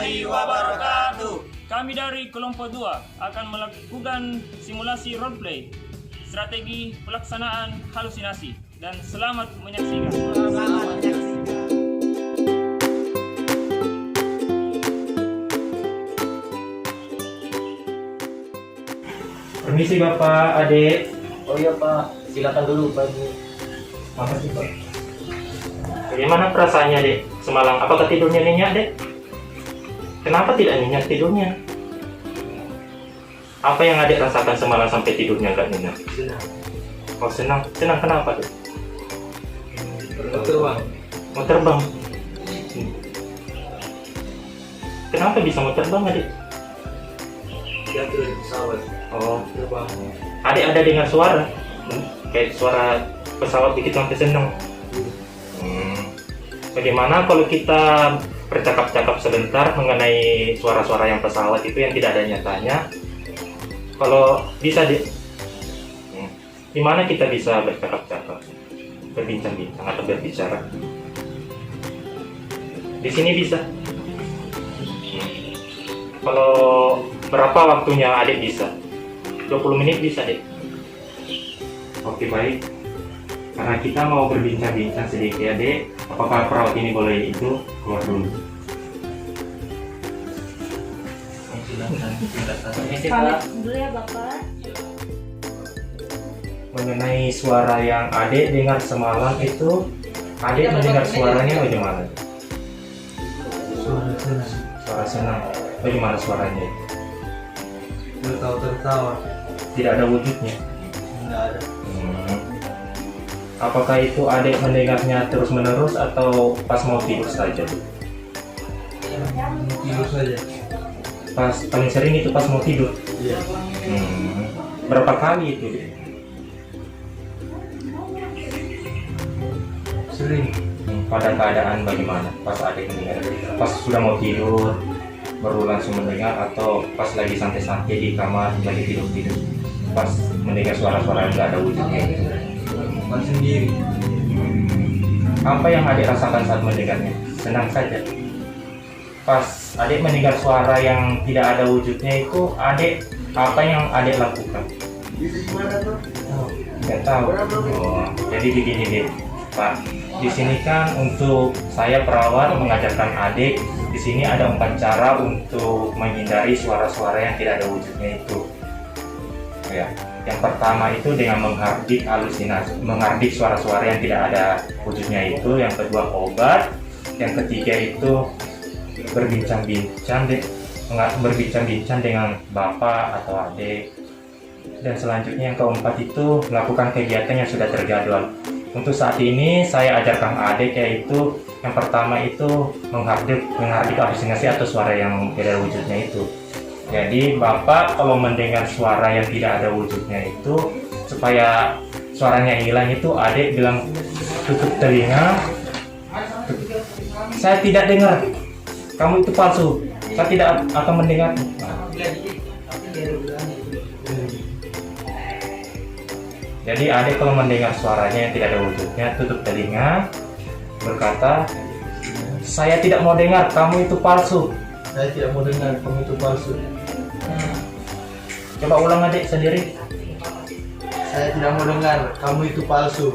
warahmatullahi wabarakatuh. Kami dari kelompok 2 akan melakukan simulasi roleplay, strategi pelaksanaan halusinasi, dan selamat menyaksikan. Permisi Bapak, Adik. Oh iya Pak, silakan dulu Pak. Makasih Pak. Bagaimana perasaannya Dek semalam? Apakah tidurnya nyenyak Dek? Kenapa tidak nyenyak tidurnya? Apa yang Adik rasakan semalam sampai tidurnya nggak nyenyak? Senang. Oh senang. Senang kenapa Dek? Terbang. Mau terbang? Kenapa bisa mau terbang Adik? Jatuh dari pesawat. Oh, Terbang. Adik ada dengar suara? Kayak suara pesawat dikit sampai senang. Bagaimana kalau kita bercakap-cakap sebentar mengenai suara-suara yang pesawat itu yang tidak ada nyatanya? Kalau bisa di mana kita bisa bercakap-cakap, berbincang-bincang atau berbicara? Di sini bisa. Kalau berapa waktunya Adik bisa? 20 menit bisa Dek? Oke baik. Karena kita mau berbincang-bincang sedikit ya Dek, apakah perawat ini boleh itu keluar dulu? Pamit dulu ya Bapak. Mengenai suara yang Adik dengar semalam itu, Adik mendengar suaranya bagaimana? Suara senang. Suara senang. Bagaimana suaranya? Tertawa. Tidak ada wujudnya. Tidak ada. Apakah itu Adik mendengarnya terus-menerus atau pas mau tidur saja? Tidur saja. Pas paling sering itu pas mau tidur. Iya. Berapa kali itu? Dek? Sering. Pada keadaan bagaimana? Pas Adik mendengar? Pas sudah mau tidur, baru langsung mendengar, atau pas lagi santai-santai di kamar lagi tidur-tidur, pas mendengar suara-suara yang nggak ada wujudnya itu? Pas sendiri. Apa yang Adik rasakan saat mendengarnya? Senang saja. Pas Adik mendengar suara yang tidak ada wujudnya itu, apa yang Adik lakukan? Nggak tahu. Oh, jadi begini deh, Pak. Di sini kan untuk saya perawat mengajarkan Adik. Di sini ada 4 cara untuk menghindari suara-suara yang tidak ada wujudnya itu. Ya. Yang pertama itu dengan menghardik halusinasi, menghardik suara-suara yang tidak ada wujudnya itu. Yang kedua obat. Yang ketiga itu berbincang-bincang dengan bapak atau adik. Dan selanjutnya yang keempat itu melakukan kegiatan yang sudah terjadwal. Untuk saat ini saya ajarkan adik yaitu yang pertama itu menghardik halusinasi atau suara yang tidak ada wujudnya itu. Jadi Bapak kalau mendengar suara yang tidak ada wujudnya itu, supaya suaranya hilang itu Adik bilang tutup telinga, saya tidak dengar, kamu itu palsu, saya tidak akan mendengar. Jadi Adik kalau mendengar suaranya yang tidak ada wujudnya, tutup telinga, berkata, saya tidak mau dengar, kamu itu palsu. Saya tidak mau dengar, kamu itu palsu. Coba ulang Adik sendiri. Saya tidak mau dengar, kamu itu palsu.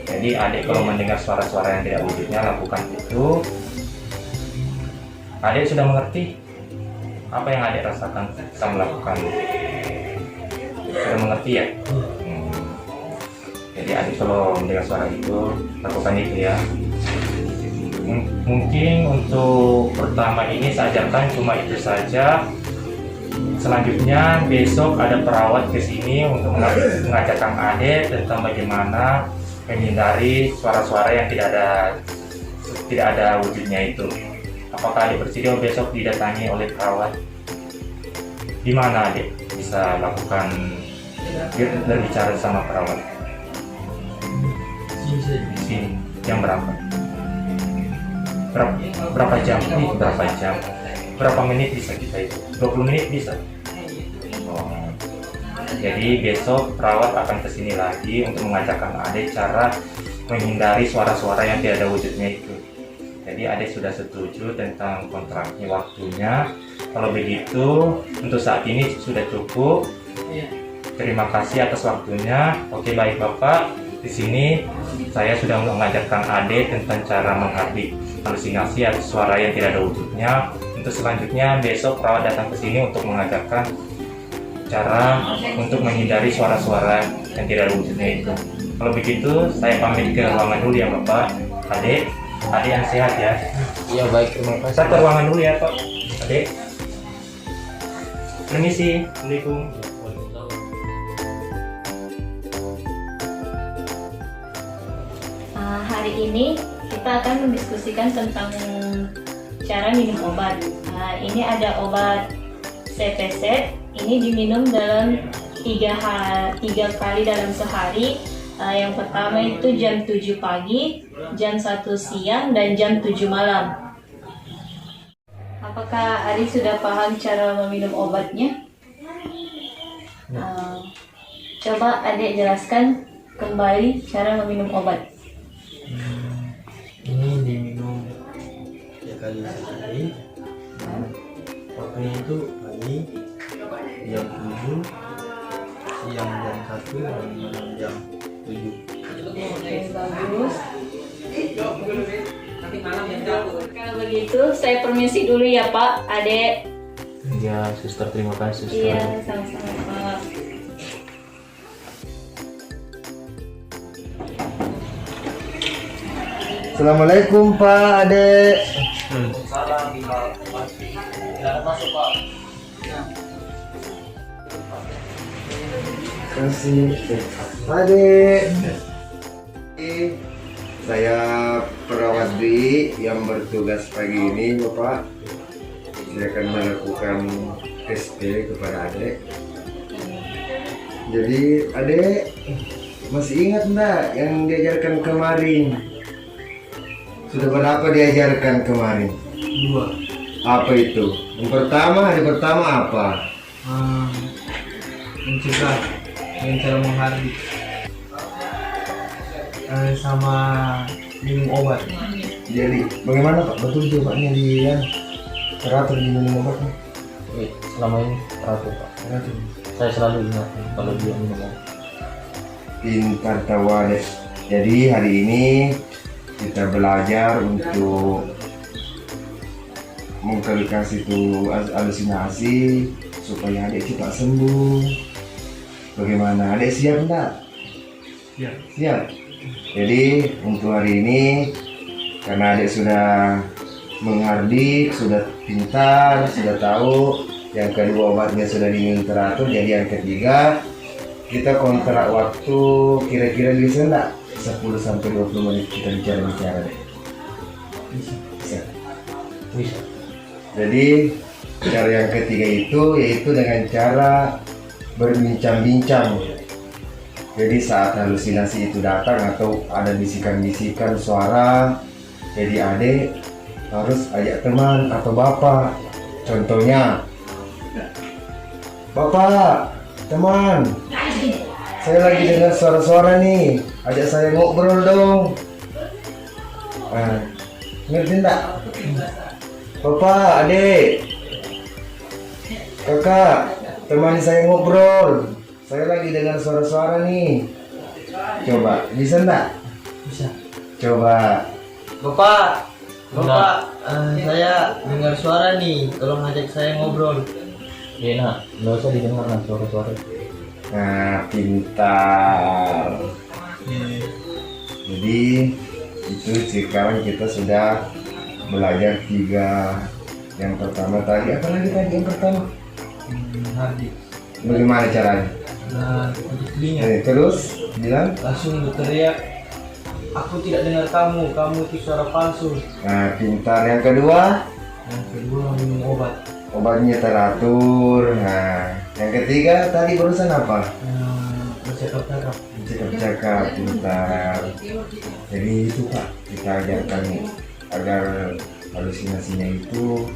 Jadi Adik kalau mendengar suara-suara yang tidak wujudnya, lakukan itu. Adik sudah mengerti apa yang Adik rasakan kita melakukan? Sudah mengerti ya? Jadi Adik kalau mendengar suara itu, lakukan itu ya. Mungkin untuk pertama ini saya ajarkan cuma itu saja. Selanjutnya besok ada perawat ke sini untuk mengajarkan Adik tentang bagaimana menghindari suara-suara yang tidak ada wujudnya itu. Apakah Adik bersedia besok didatangi oleh perawat? Di mana Adik bisa lakukan berbicara sama perawat? Di sini. Jam berapa? Berapa jam? Berapa jam? Berapa menit bisa kita itu? 20 menit bisa? Jadi besok perawat akan kesini lagi untuk mengajarkan Adik cara menghindari suara-suara yang tidak ada wujudnya itu. Jadi Jadi adik sudah setuju tentang kontraknya, waktunya. Kalau begitu untuk saat ini sudah cukup. Terima kasih atas waktunya. Oke, baik Bapak. Di sini saya sudah mengajarkan adik tentang cara menghardik halusinasi atau suara yang tidak ada wujudnya. Untuk selanjutnya besok perawat datang ke sini untuk mengajarkan cara untuk menghindari suara-suara yang tidak ada wujudnya itu. Kalau begitu saya pamit ke ruangan dulu ya Bapak. Adik yang sehat ya. Iya baik, terima kasih. Saya ke ruangan dulu ya Pak. Adik. Permisi. Assalamualaikum. Hari ini kita akan mendiskusikan tentang cara minum obat. Ini ada obat CPZ. Ini diminum dalam 3 kali dalam sehari. Yang pertama itu jam 7 pagi, jam 1 siang, dan jam 7 malam. Apakah Ari sudah paham cara meminum obatnya? Coba adik jelaskan kembali cara meminum obat. Ini diminum 3 kali sehari. Waktunya itu pagi jam 7, siang jam 1, dan malam jam 7. Oke, bagus. Kalau begitu, saya permisi dulu ya Pak, Adek. Ya, suster, terima kasih suster. Iya, sama-sama Pak. Assalamualaikum Pak Adek. Kasih Adek. Saya perawat Dwi yang bertugas pagi ini Bapak. Saya akan melakukan tes kepada Adek. Jadi Adek masih ingat enggak yang diajarkan kemarin? Sudah berapa diajarkan kemarin? 2. Apa itu? Yang pertama, hari pertama apa? Mencegah dengan cara menghardik sama minum obat. Jadi bagaimana Pak? Betul coba di teratur di minum obatnya? Selama ini teratur Pak. Saya selalu ingat kalau dia minum obat. Pintar tahu Adek. Jadi hari ini kita belajar untuk mengklarifikasi itu halusinasi supaya Adek cepat sembuh. Bagaimana? Adek siap enggak? Siap. Jadi untuk hari ini karena Adek sudah menghardik, sudah pintar, sudah tahu. Yang kedua obatnya sudah diminum teratur. Jadi yang ketiga kita kontrak waktu kira-kira bisa enggak? 10 sampai 20 menit kita bicara deh. Bisa. Jadi cara yang ketiga itu yaitu dengan cara berbincang-bincang. Jadi saat halusinasi itu datang atau ada bisikan-bisikan suara, jadi Adek harus ajak teman atau bapak. Contohnya, Bapak, teman, saya lagi dengar suara-suara nih, ajak saya ngobrol dong. Ngerti enggak? Bapak, Adek, Kakak, temani saya ngobrol. Saya lagi dengar suara-suara nih. Coba, bisa enggak? Bisa. Coba. Bapak, saya dengar suara nih. Tolong ajak saya ngobrol. Iya nak, nggak usah didengar lah suara-suara. Nah, pintar. Jadi itu sekarang kita sudah belajar 3. Yang pertama tadi apa lagi tadi yang pertama? Hardik. Bagaimana caranya? Nah, untuk telinga. Terus bilang. Langsung berteriak, aku tidak dengar kamu itu suara palsu. Nah, pintar. Yang kedua, minum obat. obatnya teratur. Nah, yang ketiga tadi barusan apa? Bercakap-cakap. Cakap-cakap, pintar. Jadi itu Pak, kita ajarkan agar halusinasinya itu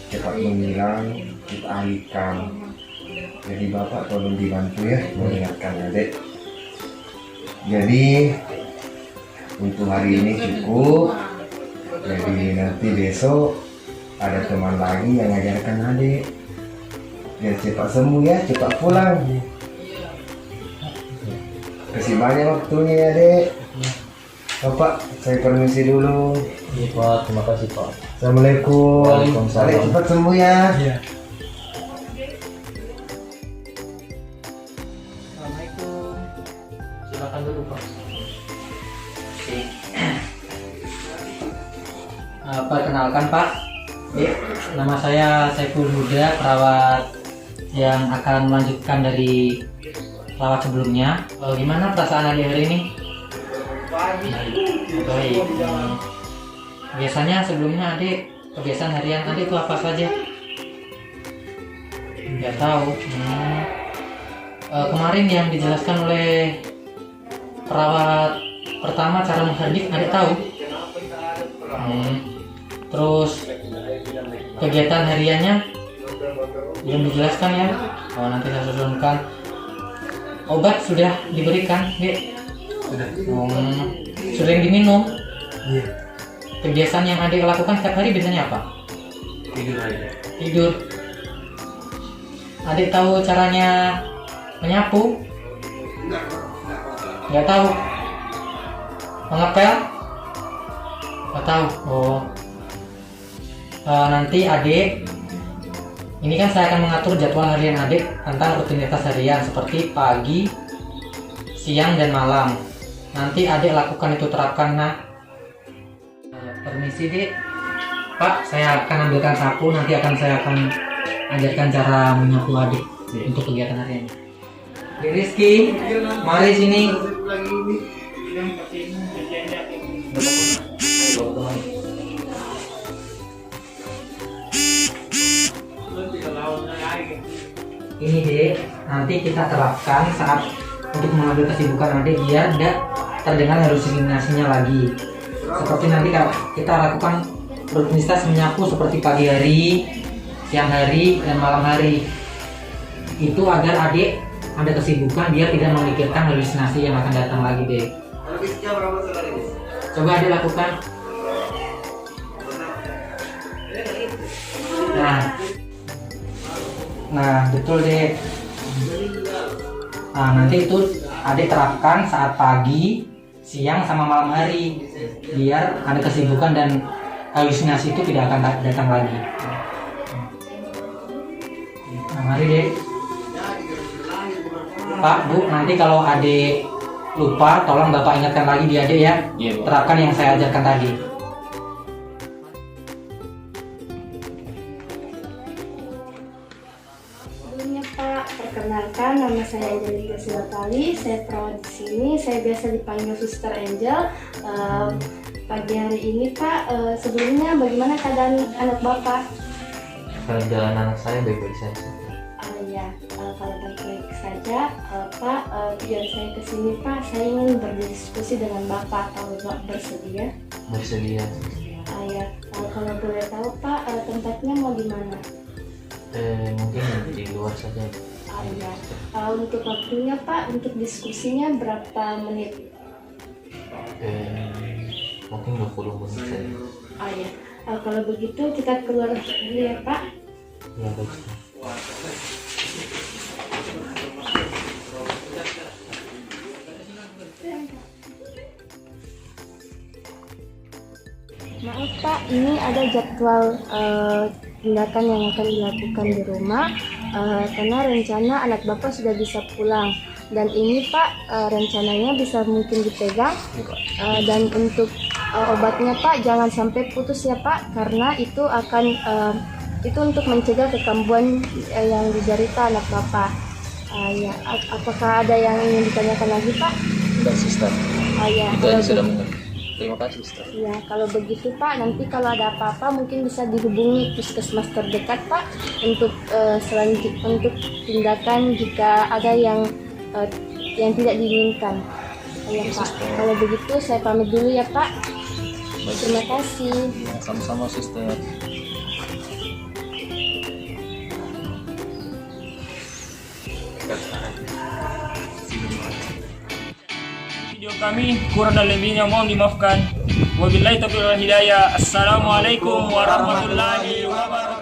cepat menghilang, kita alihkan. Jadi Bapak tolong dibantu ya mengingatkan Adek. Jadi untuk hari ini cukup. Jadi nanti besok ada teman lagi yang ngajarkan adik. Biar cepat sembuh ya, cepat pulang. Kasih banyak waktunya ya dek. Bapak, saya permisi dulu. Iya Pak, terima kasih Pak. Assalamualaikum. Waalaikumsalam. Adek cepat sembuh ya. Iya. Assalamualaikum. Silakan dulu Pak. Perkenalkan Pak, nama saya Saiful Huda, perawat yang akan melanjutkan dari perawat sebelumnya. Gimana perasaan adik hari ini? Baik. Biasanya sebelumnya adik, kebiasaan harian adik itu apa saja? Nggak tahu. Kemarin yang dijelaskan oleh perawat pertama cara menghardik adik tahu. Terus kegiatan hariannya belum dijelaskan ya. Nanti saya susunkan. Obat sudah diberikan, Dek? Sudah. Sudah yang diminum. Iya. Kebiasaan yang adik lakukan setiap hari biasanya apa? Tidur aja. Tidur. Adik tahu caranya menyapu? Nggak tahu. Mengepel? Nggak tahu. Nanti adik, ini kan saya akan mengatur jadwal harian adik tentang rutinitas harian seperti pagi, siang, dan malam. Nanti adik lakukan itu, terapkan. Permisi Dek. Pak, saya akan ambilkan sapu, nanti saya akan ajarkan cara menyapu adik untuk kegiatan harian. Dek Rizky, mari sini. Ini Dek, nanti kita terapkan saat untuk mengambil kesibukan adik biar tidak terdengar halusinasinya lagi. Seperti nanti kita lakukan rutinitas menyapu seperti pagi hari, siang hari, dan malam hari. Itu agar adik ada kesibukan biar tidak memikirkan halusinasi yang akan datang lagi Dek. Coba adik lakukan. Nah betul Dek. Nanti itu adik terapkan saat pagi, siang, sama malam hari biar ada kesibukan dan halusinasi itu tidak akan datang lagi. Mari Dek. Pak, Bu, nanti kalau adik lupa tolong Bapak ingatkan lagi di adik ya. Terapkan yang saya ajarkan tadi. Pak, perkenalkan nama saya Angelika Silatali, saya perawat di sini. Saya biasa dipanggil Suster Angel. Pagi hari ini Pak, sebelumnya bagaimana keadaan anak Bapak? Keadaan anak saya baik-baik saja. Ya, kalau baik-baik saja, Pak, tujuan saya ke sini Pak, saya ingin berdiskusi dengan Bapak. Kalau Bapak bersedia? Bersedia. Ya, kalau boleh tahu Pak, tempatnya mau di mana? Mungkin di luar saja. Ya, untuk waktunya Pak, untuk diskusinya berapa menit? Mungkin 20 menit saja. Ya, kalau begitu kita keluar dulu ya Pak. Ya baik. Maaf Pak, ini ada jadwal tindakan yang akan dilakukan di rumah karena rencana anak Bapak sudah bisa pulang. Dan ini Pak, rencananya bisa mungkin dipegang dan untuk obatnya Pak jangan sampai putus ya Pak, karena itu akan itu untuk mencegah kekambuhan yang diderita anak Bapak. Ya, apakah ada yang ingin ditanyakan lagi Pak? Tidak, Sister. Ya, Itu yang sudah mengerti. Terima kasih, Sister. Ya, kalau begitu Pak, nanti kalau ada apa-apa mungkin bisa dihubungi puskesmas terdekat Pak untuk selanjutnya untuk tindakan jika ada yang tidak diinginkan. Ya Pak, kalau begitu saya pamit dulu ya Pak. Baik. Terima kasih. Sama-sama, Sister. Video kami kurang dan lebihnya mohon dimaafkan. Wabillahi taufiq wal hidayah. Assalamualaikum warahmatullahi wabarakatuh.